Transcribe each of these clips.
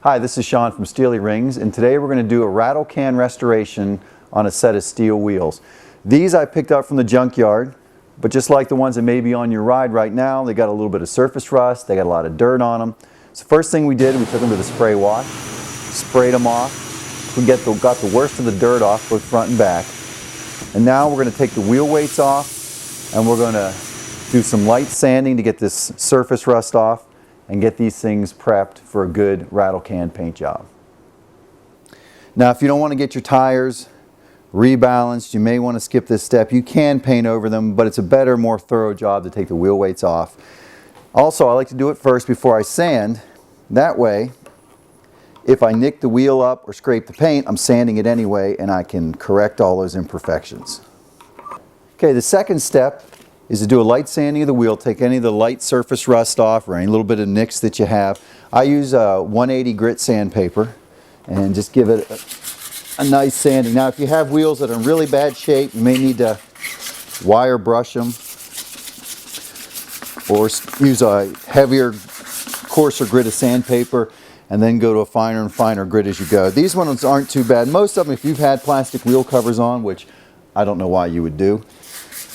Hi, this is Sean from Steely Rings, and today we're going to do a rattle can restoration on a set of steel wheels. These I picked up from the junkyard, but just like the ones that may be on your ride right now, they got a little bit of surface rust, they got a lot of dirt on them. So first thing we did, we took them to the spray wash, sprayed them off. We got the worst of the dirt off, both front and back. And now we're going to take the wheel weights off, and we're going to do some light sanding to get this surface rust off and get these things prepped for a good rattle can paint job. Now if you don't want to get your tires rebalanced, you may want to skip this step. You can paint over them, but it's a better, more thorough job to take the wheel weights off. Also, I like to do it first before I sand. That way, if I nick the wheel up or scrape the paint, I'm sanding it anyway and I can correct all those imperfections. Okay, the second step is to do a light sanding of the wheel, take any of the light surface rust off or any little bit of nicks that you have. I use a 180 grit sandpaper and just give it a nice sanding. Now if you have wheels that are in really bad shape, you may need to wire brush them or use a heavier, coarser grit of sandpaper and then go to a finer and finer grit as you go. These ones aren't too bad. Most of them, if you've had plastic wheel covers on, which I don't know why you would do,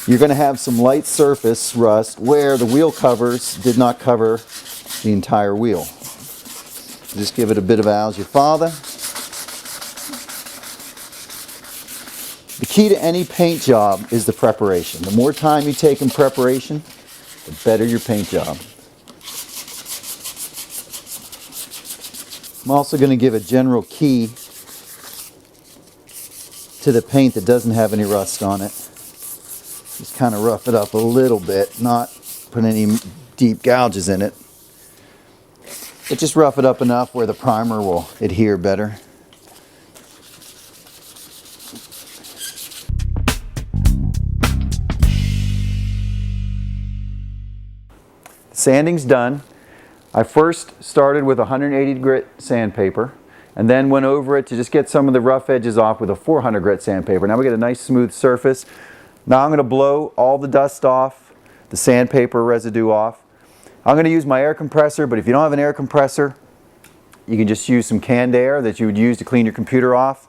you're going to have some light surface rust where the wheel covers did not cover the entire wheel. Just give it a bit of as you father. The key to any paint job is the preparation. The more time you take in preparation, the better your paint job. I'm also going to give a general key to the paint that doesn't have any rust on it. Just kind of rough it up a little bit, not put any deep gouges in it. But just rough it up enough where the primer will adhere better. Sanding's done. I first started with 180 grit sandpaper and then went over it to just get some of the rough edges off with a 400 grit sandpaper. Now we get a nice smooth surface. Now I'm going to blow all the dust off, the sandpaper residue off. I'm going to use my air compressor, but if you don't have an air compressor, you can just use some canned air that you would use to clean your computer off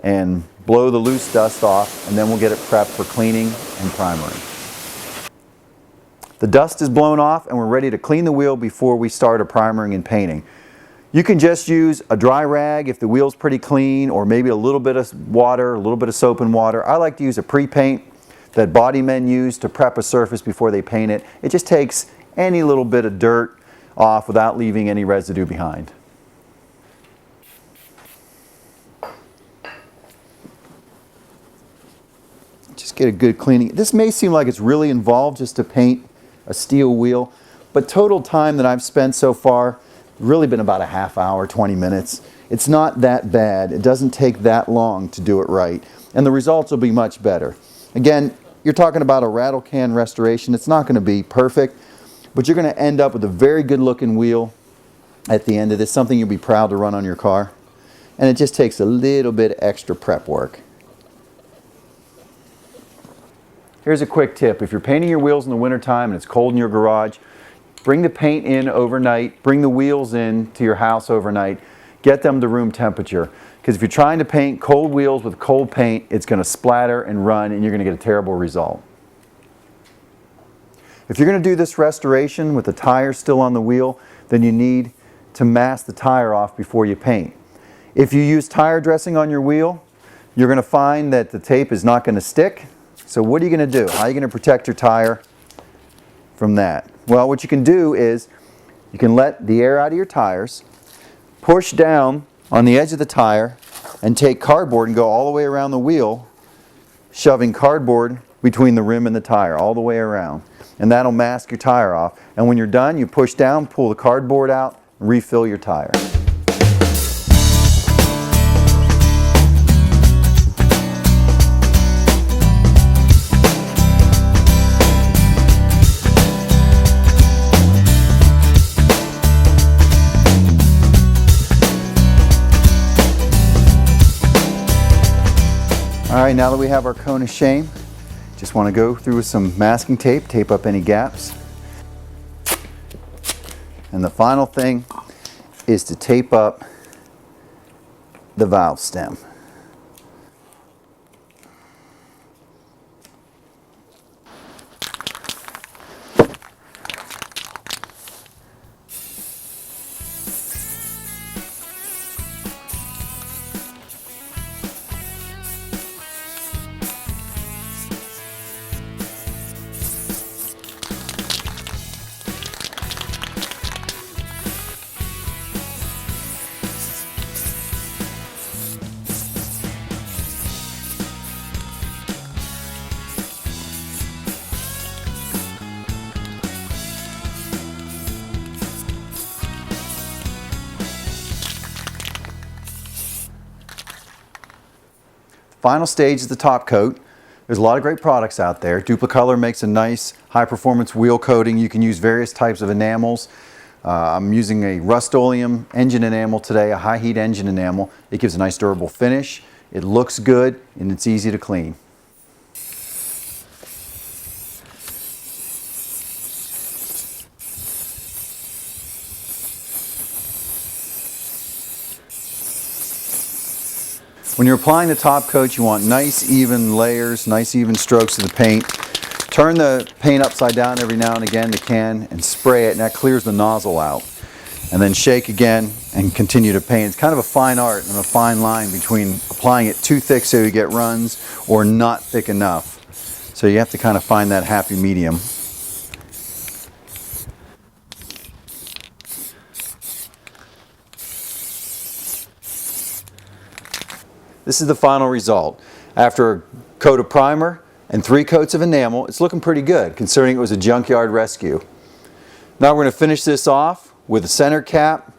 and blow the loose dust off, and then we'll get it prepped for cleaning and primering. The dust is blown off and we're ready to clean the wheel before we start a primering and painting. You can just use a dry rag if the wheel's pretty clean, or maybe a little bit of water, a little bit of soap and water. I like to use a pre-paint that body men use to prep a surface before they paint it. It just takes any little bit of dirt off without leaving any residue behind. Just get a good cleaning. This may seem like it's really involved just to paint a steel wheel, but total time that I've spent so far, really been about a half hour, 20 minutes. It's not that bad. It doesn't take that long to do it right, and the results will be much better. Again, you're talking about a rattle can restoration. It's not going to be perfect, but you're going to end up with a very good looking wheel at the end of this, something you'll be proud to run on your car. And it just takes a little bit extra prep work. Here's a quick tip. If you're painting your wheels in the wintertime and it's cold in your garage, bring the paint in overnight, bring the wheels in to your house overnight, get them to room temperature. Because if you're trying to paint cold wheels with cold paint, it's going to splatter and run and you're going to get a terrible result. If you're going to do this restoration with the tire still on the wheel, then you need to mask the tire off before you paint. If you use tire dressing on your wheel, you're going to find that the tape is not going to stick. So what are you going to do? How are you going to protect your tire from that? Well, what you can do is you can let the air out of your tires, push down on the edge of the tire, and take cardboard and go all the way around the wheel, shoving cardboard between the rim and the tire all the way around. And that'll mask your tire off. And when you're done, you push down, pull the cardboard out, and refill your tire. Alright, now that we have our cone of shame, just want to go through with some masking tape, tape up any gaps. And the final thing is to tape up the valve stem. Final stage is the top coat. There's a lot of great products out there. Duplicolor makes a nice high performance wheel coating. You can use various types of enamels. I'm using a Rust-Oleum engine enamel today, a high heat engine enamel. It gives a nice durable finish. It looks good and it's easy to clean. When you're applying the top coat, you want nice even layers, nice even strokes of the paint. Turn the paint upside down every now and again, the can, and spray it, and that clears the nozzle out. And then shake again and continue to paint. It's kind of a fine art and a fine line between applying it too thick so you get runs or not thick enough. So you have to kind of find that happy medium. This is the final result. After a coat of primer and 3 coats of enamel, it's looking pretty good considering it was a junkyard rescue. Now we're going to finish this off with a center cap,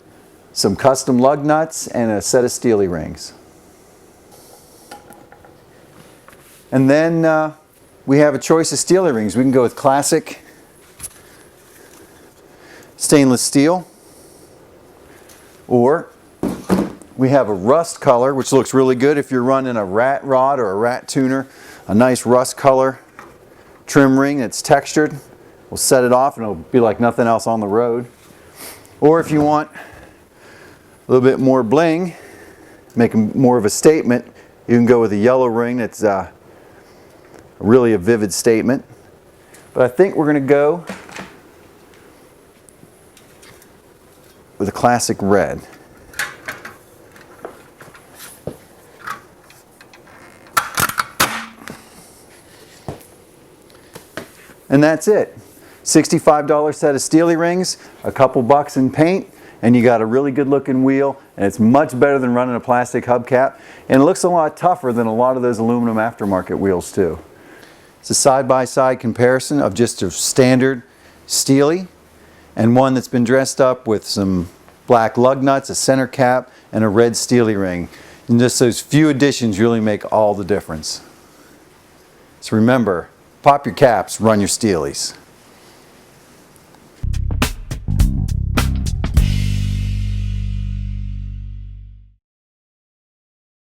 some custom lug nuts, and a set of Steely rings. And then we have a choice of Steely rings. We can go with classic stainless steel, or we have a rust color, which looks really good if you're running a rat rod or a rat tuner. A nice rust color trim ring that's textured. We'll set it off and it'll be like nothing else on the road. Or if you want a little bit more bling, make more of a statement, you can go with a yellow ring that's really a vivid statement. But I think we're going to go with a classic red. And that's it. $65 set of Steely rings, a couple bucks in paint, and you got a really good looking wheel, and it's much better than running a plastic hubcap, and it looks a lot tougher than a lot of those aluminum aftermarket wheels too. It's a side-by-side comparison of just a standard Steely and one that's been dressed up with some black lug nuts, a center cap, and a red Steely ring. And just those few additions really make all the difference. So remember, pop your caps, run your Steelies.